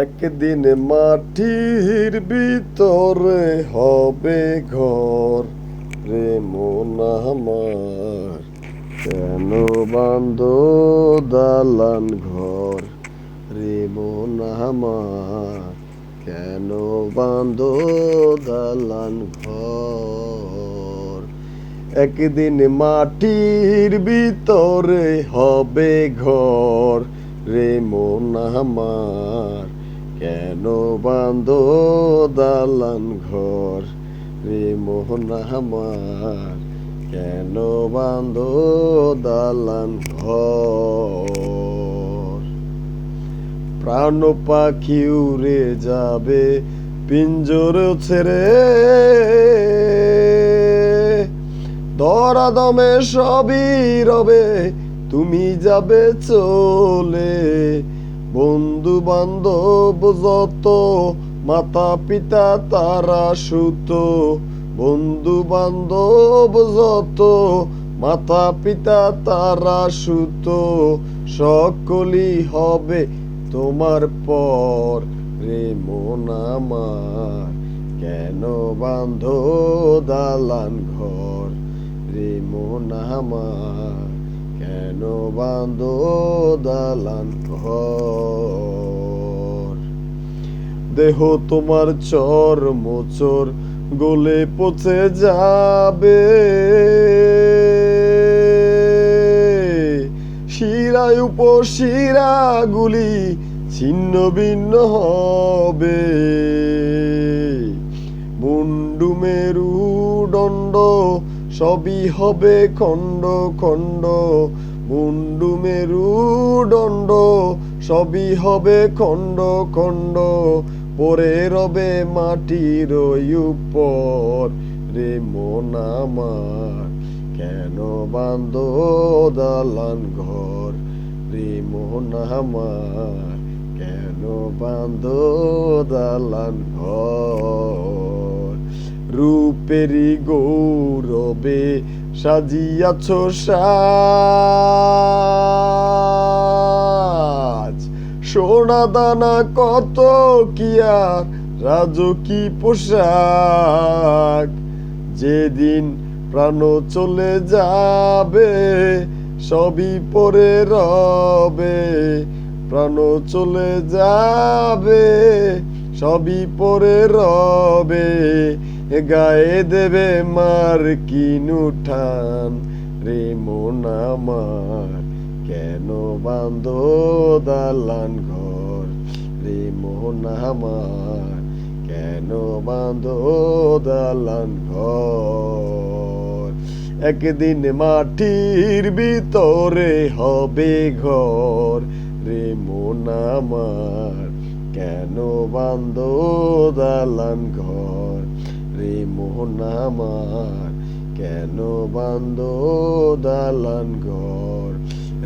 একদিন মাটির ভিতরে হবে ঘর রে মন আমার, কেন বাঁধো দালান ঘর রে মন আমার, কেন বাঁধো দালান ঘর। একদিন মাটির ভিতরে হবে ঘর রে মন আমার, কেন বাঁধো দালান ঘর রে মোহন আমার, কেন বাঁধো দালান ঘর। প্রাণ পাখি উড়ে যাবে পিঞ্জর ছেড়ে, দমে সবই রবে তুমি যাবে চলে। বন্ধু বান্ধব যত মাতা পিতা তারা সুত, বন্ধু বান্ধব যত মাতা পিতা তারা সুত, সকলই হবে তোমার পর রে মন আমার, কেন বাঁধো দালান ঘর রে মন আমার, কেন বাঁধো দালান ঘর। দেহ তোমার চর মোচর গলে পচে যাবে, শিরায় উপশিরা গুলি ছিন্ন ভিন্ন হবে। মুন্ডু মেরুদণ্ড সবই হবে খণ্ড খণ্ড, মুন্ডু মেরুদণ্ড সবই হবে খণ্ড খণ্ড, পরে রবে মাটির উপর রে মন আমার, কেন বাঁধো দালান ঘর রে মন আমার, কেন বাঁধো দালান ঘর। রূপেরই গৌরবে সাজিয়াছ সাজ, সোনা দানা কত কি আর রাজকী পোশাক। যেদিন প্রাণ চলে যাবে সবই পরে রবে, প্রাণ চলে যাবে সবই পরে রবে। গায়ে দেবে মার কিনুঠান রে মন আমার, কেন বাঁধো দালান ঘর রে মন আমার, কেন বাঁধো দালান ঘর। একদিন মাটির ভিতরে হবে ঘর রে মন আমার, কেন বাঁধো দালান ঘর রে মোহন আমার, কেন বাঁধো দালান ঘর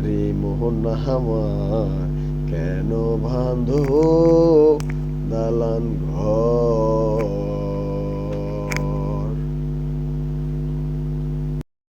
রে মোহন আমার, কেন বাঁধো দালান ঘর।